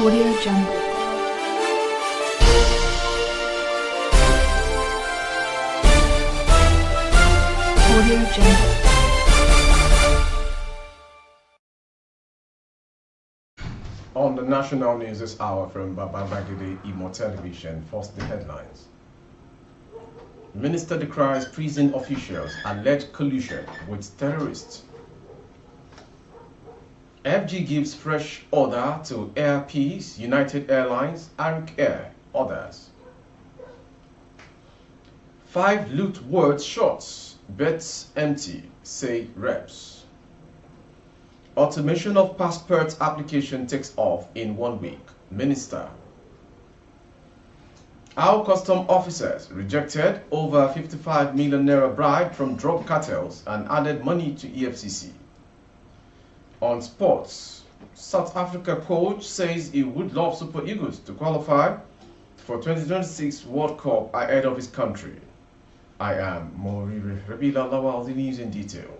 Audio Jungle. Audio Jungle. On the national news this hour from Babangida Imo Television, first the headlines. Minister decries prison officials alleged collusion with terrorists. FG gives fresh order to Air Peace, United Airlines, Arik Air, others. 5 loot word shots, beds empty, say reps. Automation of passport application takes off in 1 week, Minister. Our custom officers rejected over 55 million naira bribe from drug cartels and added money to EFCC. On sports, South Africa coach says he would love Super Eagles to qualify for 2026 World Cup ahead of his country. I am Morire Rabila Lawal, the news in detail.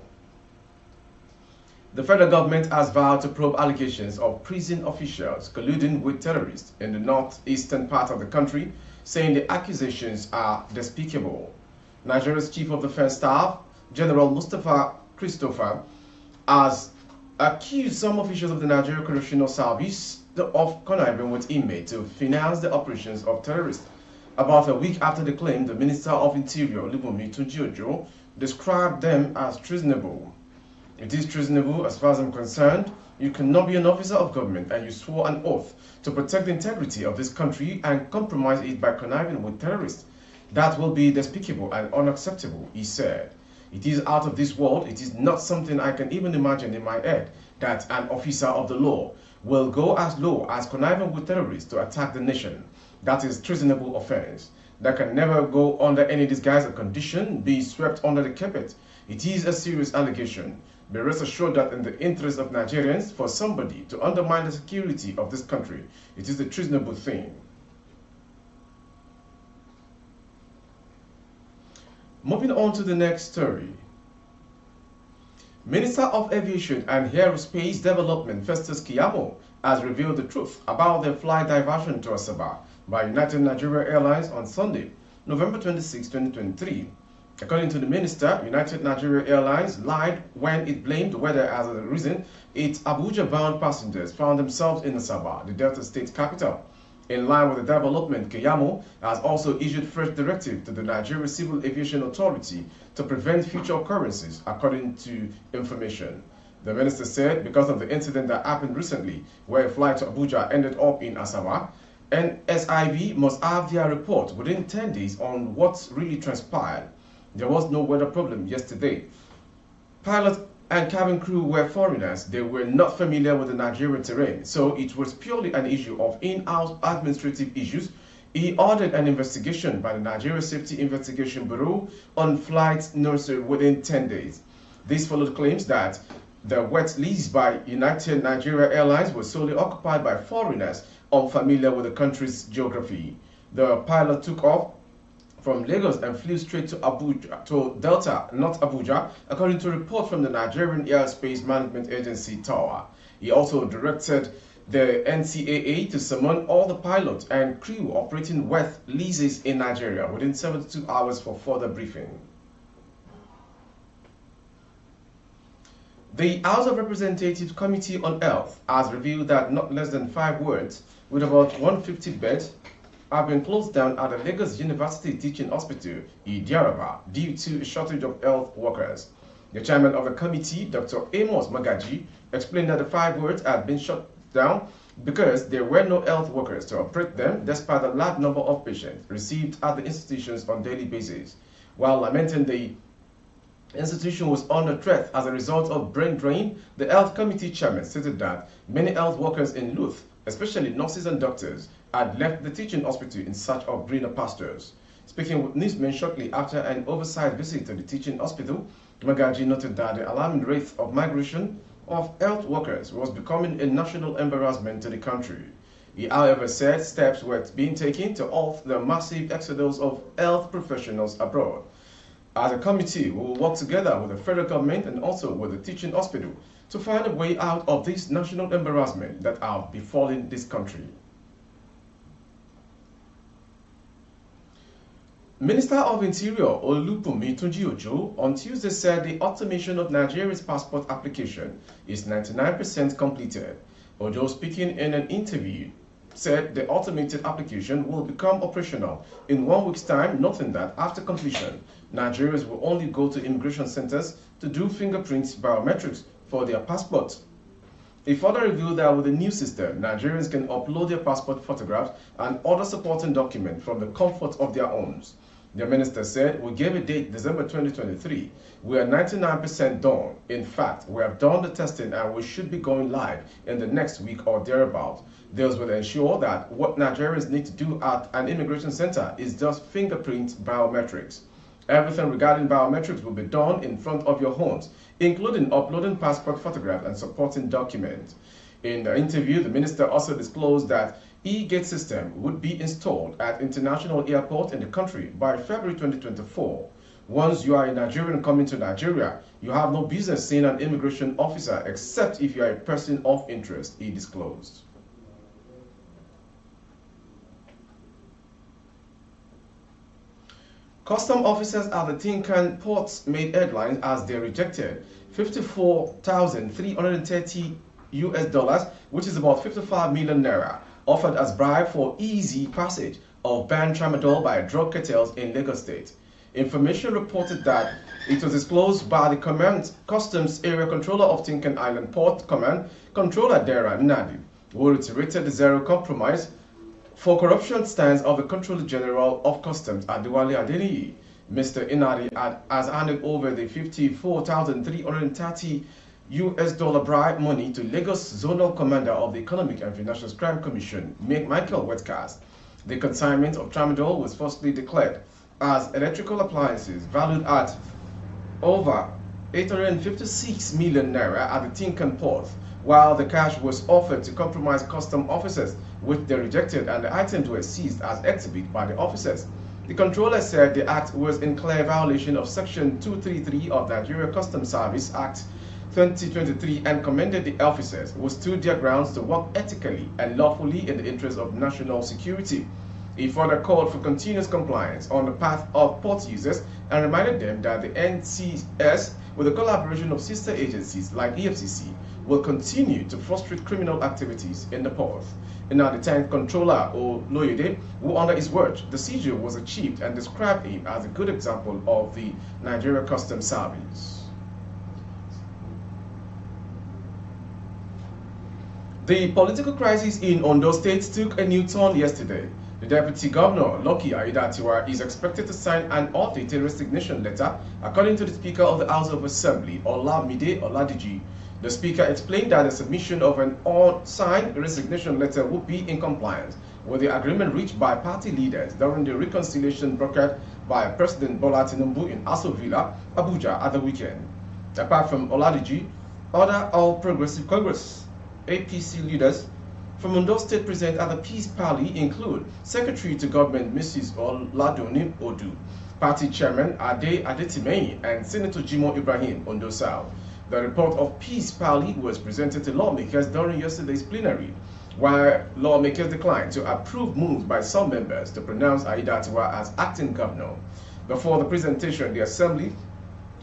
The federal government has vowed to probe allegations of prison officials colluding with terrorists in the northeastern part of the country, saying the accusations are despicable. Nigeria's Chief of Defense Staff, General Mustafa Christopher, has accused some officials of the Nigeria Correctional Service of conniving with inmates to finance the operations of terrorists. About a week after the claim, the Minister of Interior, Interior Ojo, described them as treasonable. It is treasonable as far as I'm concerned. You cannot be an officer of government and you swore an oath to protect the integrity of this country and compromise it by conniving with terrorists. That will be despicable and unacceptable, he said. It is out of this world. It is not something I can even imagine in my head that an officer of the law will go as low as conniving with terrorists to attack the nation. That is treasonable offense. That can never go under any disguise or condition, be swept under the carpet. It is a serious allegation. Be rest assured that in the interest of Nigerians, for somebody to undermine the security of this country, it is a treasonable thing. Moving on to the next story. Minister of Aviation and Aerospace Development Festus Keyamo has revealed the truth about the flight diversion to Asaba by United Nigeria Airlines on Sunday, November 26, 2023. According to the minister, United Nigeria Airlines lied when it blamed the weather as the reason its Abuja-bound passengers found themselves in Asaba, the Delta State capital. In line with the development, Keyamo has also issued fresh directive to the Nigeria Civil Aviation Authority to prevent future occurrences, according to information. The minister said because of the incident that happened recently, where a flight to Abuja ended up in Asaba, NSIV must have their report within 10 days on what really transpired. There was no weather problem yesterday. Pilot and cabin crew were foreigners. They were not familiar with the Nigerian terrain, so it was purely an issue of in-house administrative issues. He ordered an investigation by the Nigeria Safety Investigation Bureau on flight nursery within 10 days. This followed claims that the wet lease by United Nigeria Airlines was solely occupied by foreigners unfamiliar with the country's geography. The pilot took off from Lagos and flew straight to Abuja, to Delta, not Abuja, according to a report from the Nigerian Airspace Management Agency, TAWA. He also directed the NCAA to summon all the pilots and crew operating wet leases in Nigeria within 72 hours for further briefing. The House of Representatives Committee on Health has revealed that not less than 5 wards with about 150 beds have been closed down at the Lagos University Teaching Hospital, Idiaraba, due to a shortage of health workers. The chairman of the committee, Dr. Amos Magaji, explained that the 5 wards had been shut down because there were no health workers to operate them despite the large number of patients received at the institutions on a daily basis. While lamenting the institution was under threat as a result of brain drain, the health committee chairman stated that many health workers in Luth, especially nurses and doctors, had left the teaching hospital in search of greener pastures. Speaking with newsmen shortly after an oversight visit to the teaching hospital, Magaji noted that the alarming rate of migration of health workers was becoming a national embarrassment to the country. He, however, said steps were being taken to halt the massive exodus of health professionals abroad. As a committee, we will work together with the federal government and also with the teaching hospital to find a way out of this national embarrassment that are befalling this country. Minister of Interior Interior Ojo on Tuesday said the automation of Nigeria's passport application is 99% completed. Ojo, speaking in an interview, said the automated application will become operational in 1 week's time, noting that after completion, Nigerians will only go to immigration centers to do fingerprints biometrics for their passports. He further revealed that with the new system, Nigerians can upload their passport photographs and other supporting documents from the comfort of their homes. The minister said, "We gave a date, December 2023. We are 99% done. In fact, we have done the testing and we should be going live in the next week or thereabout. This will ensure that what Nigerians need to do at an immigration center is just fingerprint biometrics. Everything regarding biometrics will be done in front of your homes, including uploading passport photographs and supporting documents." In the interview, the minister also disclosed that e-gate system would be installed at international airports in the country by February 2024. Once you are a Nigerian coming to Nigeria, you have no business seeing an immigration officer except if you are a person of interest, he disclosed. Custom officers at the Tinkan ports made headlines as they rejected $54,330, which is about 55 million naira, offered as bribe for easy passage of banned tramadol by drug cartels in Lagos State. Information reported that it was disclosed by the Customs Area Controller of Tinkan Island Port Command, Controller Dera Nnadi, who reiterated the zero compromise for corruption stance of the Controller General of Customs Adewale Adeniyi. Mr. Nnadi has handed over the $54,330 bribe money to Lagos Zonal Commander of the Economic and Financial Crime Commission, Michael Wetcast. The consignment of tramadol was firstly declared as electrical appliances valued at over 856 million naira at the Tinkan port, while the cash was offered to compromise custom officers, which they rejected, and the items were seized as exhibit by the officers. The controller said the act was in clear violation of Section 233 of Nigeria Customs Service Act 2023 and commended the officers who stood their grounds to work ethically and lawfully in the interest of national security. He further called for continuous compliance on the path of port users and reminded them that the NCS, with the collaboration of sister agencies like EFCC, will continue to frustrate criminal activities in the port. And now the tank controller, Oloyede, who under his word, the seizure was achieved and described him as a good example of the Nigeria Customs Service. The political crisis in Ondo State took a new turn yesterday. The Deputy Governor, Lucky Aiyedatiwa, is expected to sign an updated resignation letter, according to the Speaker of the House of Assembly, Olamide Oladiji. The Speaker explained that the submission of an unsigned resignation letter would be in compliance with the agreement reached by party leaders during the reconciliation brokered by President Bola Tinubu in Aso Villa, Abuja, at the weekend. Apart from Oladiji, other All Progressive Congress APC leaders from Ondo State present at the Peace Parley include Secretary to Government Mrs. Oladuni Odu, Party Chairman Ade Adetimehin, and Senator Jimo Ibrahim, Ondo South. The report of Peace Parley was presented to lawmakers during yesterday's plenary, while lawmakers declined to approve moves by some members to pronounce Aiyedatiwa as acting governor. Before the presentation, the Assembly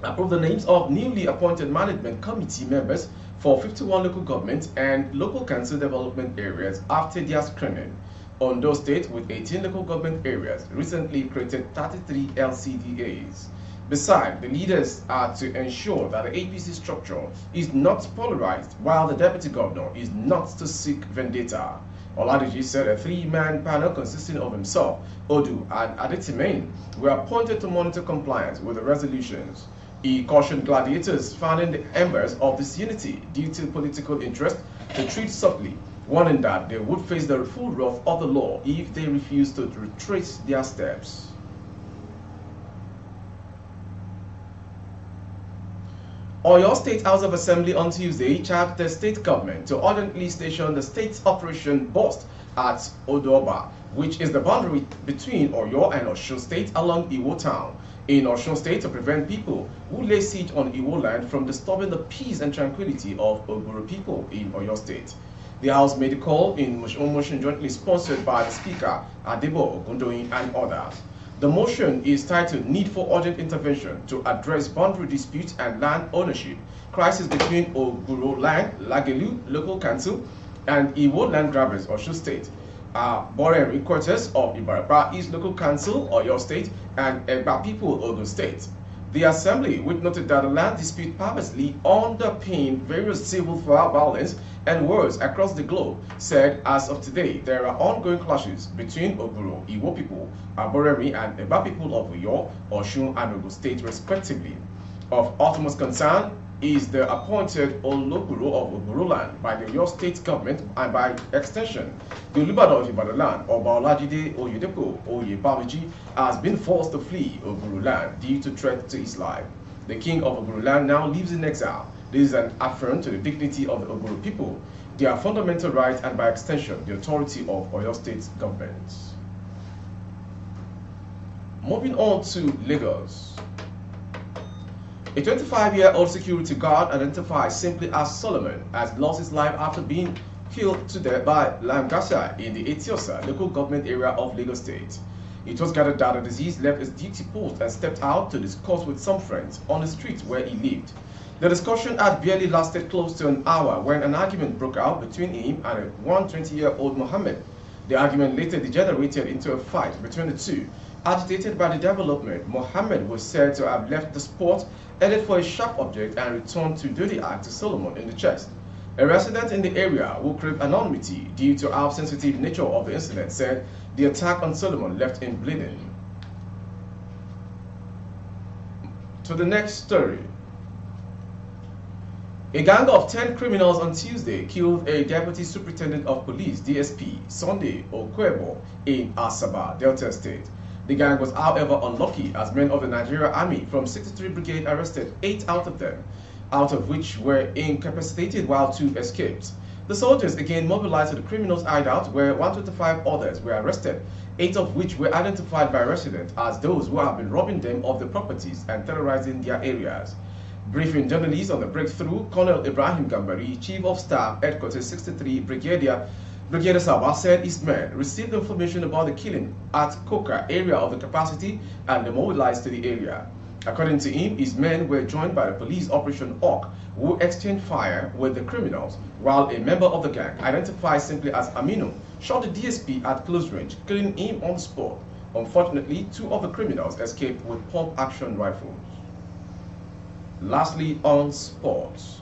approved the names of newly appointed management committee members for 51 local government and local council development areas after their screening. Ondo State, with 18 local government areas, recently created 33 LCDAs. Besides, the leaders are to ensure that the APC structure is not polarized, while the Deputy Governor is not to seek vendetta. Oladiji said a three-man panel consisting of himself, Odu, and Adetimehin were appointed to monitor compliance with the resolutions. He cautioned gladiators fanning the embers of disunity due to political interest to treat subtly, warning that they would face the full wrath of the law if they refused to retrace their steps. Oyo State House of Assembly on Tuesday charged the state government to urgently station the state's Operation Burst at Odoba, which is the boundary between Oyo and Osho State along Iwo Town. in Ono State to prevent people who lay siege on Iwo land from disturbing the peace and tranquility of Ogburu people in Oyo State. The House made a call in motion jointly sponsored by the Speaker, Adebo Ogundoyin, and others. The motion is titled Need for Urgent Intervention to Address Boundary Disputes and Land Ownership Crisis between Ogburu Land, Lagelu Local Council, and Iwo Land Grabbers, Osun State. Boreham quarters of Ibarapa East Local Council, Oyo State, and Egba People, Ogun State. The Assembly, which noted that the land dispute purposely underpinned various civil violence and wars across the globe, said as of today there are ongoing clashes between Ogburu, Iwo people, Boreham, and Egba people of Oyo, Osun, and Ogun State, respectively. Of utmost concern is the appointed Olokuru of Ogburu land by the Oyo State government and by extension, the Olubadan of Ibadan land, Oba Olajide Oyedepo Oyebamiji, has been forced to flee Ogburu land due to threat to his life. The king of Ogburu land now lives in exile. This is an affront to the dignity of the Ogburu people, their fundamental rights, and by extension, the authority of Oyo State government. Moving on to Lagos. A 25-year-old security guard identified simply as Solomon has lost his life after being killed to death by Langasha in the Etiosa local government area of Lagos State. It was gathered that the deceased left his duty post and stepped out to discuss with some friends on the street where he lived. The discussion had barely lasted close to an hour when an argument broke out between him and a 120-year-old Mohammed. The argument later degenerated into a fight between the two. Agitated by the development, Mohammed was said to have left the spot, headed for a sharp object, and returned to do the act to Solomon in the chest. A resident in the area who craved anonymity due to our sensitive nature of the incident said the attack on Solomon left him bleeding. To the next story. A gang of 10 criminals on Tuesday killed a deputy superintendent of police, DSP, Sunday Okwebo, in Asaba, Delta State. The gang was, however, unlucky as men of the Nigerian Army from 63 Brigade arrested 8 out of them, out of which were incapacitated while 2 escaped. The soldiers again mobilized to the criminals' hideout where 125 others were arrested, 8 of which were identified by residents as those who have been robbing them of their properties and terrorizing their areas. Briefing journalists on the breakthrough, Colonel Ibrahim Gambari, Chief of Staff, Headquarters 63 Brigadier Sabah, said his men received information about the killing at Koka area of the capacity and mobilized to the area. According to him, his men were joined by the police Operation Hawk, who exchanged fire with the criminals, while a member of the gang, identified simply as Aminu, shot the DSP at close range, killing him on the spot. Unfortunately, 2 of the criminals escaped with pump-action rifles. Lastly, on sports.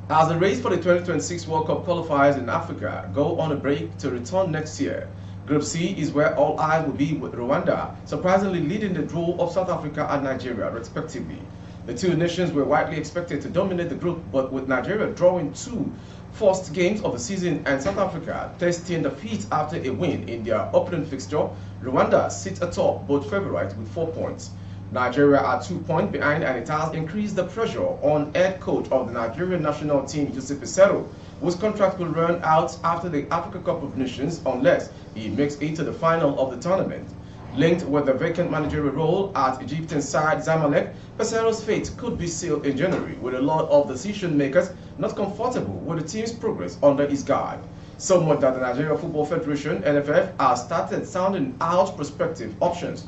As the race for the 2026 World Cup qualifiers in Africa go on a break to return next year, Group C is where all eyes will be, with Rwanda surprisingly leading the draw of South Africa and Nigeria respectively. The 2 nations were widely expected to dominate the group, but with Nigeria drawing 2 first games of the season and South Africa tasting defeat after a win in their opening fixture, Rwanda sits atop both favourites with 4 points. Nigeria are 2 points behind, and it has increased the pressure on head coach of the Nigerian national team, Joseph Peseiro, whose contract will run out after the Africa Cup of Nations unless he makes it to the final of the tournament. Linked with the vacant managerial role at Egyptian side Zamalek, Peseiro's fate could be sealed in January, with a lot of decision makers not comfortable with the team's progress under his guide. So much that the Nigeria Football Federation, NFF, has started sounding out prospective options.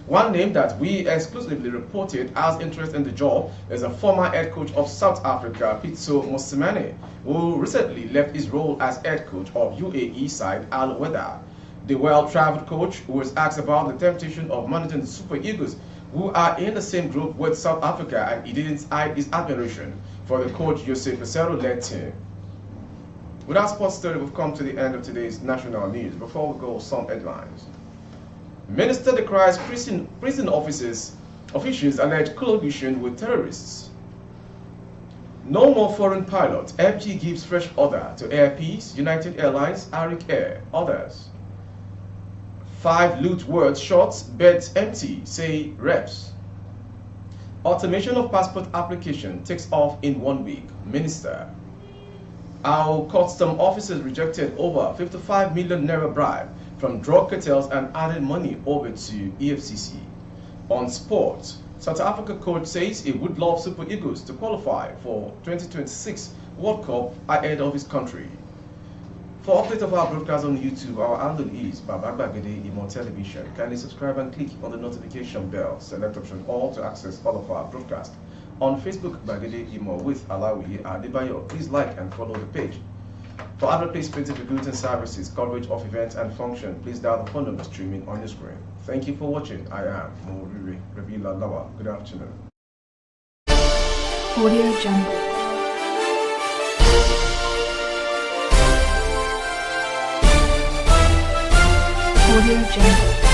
One name that we exclusively reported as interest in the job is a former head coach of South Africa, Pitso Mosimane, who recently left his role as head coach of UAE side Al Wahda. The well-traveled coach was asked about the temptation of managing the Super Eagles, who are in the same group with South Africa, and he didn't hide his admiration for the coach Jose Peseiro-led team. With our sports story, we've come to the end of today's national news. Before we go, some headlines. Minister decries prison officials allege collusion with terrorists. No more foreign pilots. FG gives fresh order to Air Peace, United Airlines, Arik Air, others. 5 loot words shots, beds empty, say reps. Automation of passport application takes off in 1 week. Minister. Our custom officers rejected over 55 million naira bribe from drug cartels and added money over to EFCC. On sports, South Africa coach says he would love Super Eagles to qualify for 2026 World Cup ahead of his country. For updates of our broadcast on YouTube, our handle is Babagade Imo Television. Kindly subscribe and click on the notification bell. Select option all to access all of our broadcasts. On Facebook, Bagade Imo with Alawi Adebayo. Please like and follow the page. For other placements of goods and services, coverage of events and function, please dial the phone number streaming on the screen. Thank you for watching. I am Moriri Rabila Lawa. Good afternoon. Audio Jungle. Audio Jungle.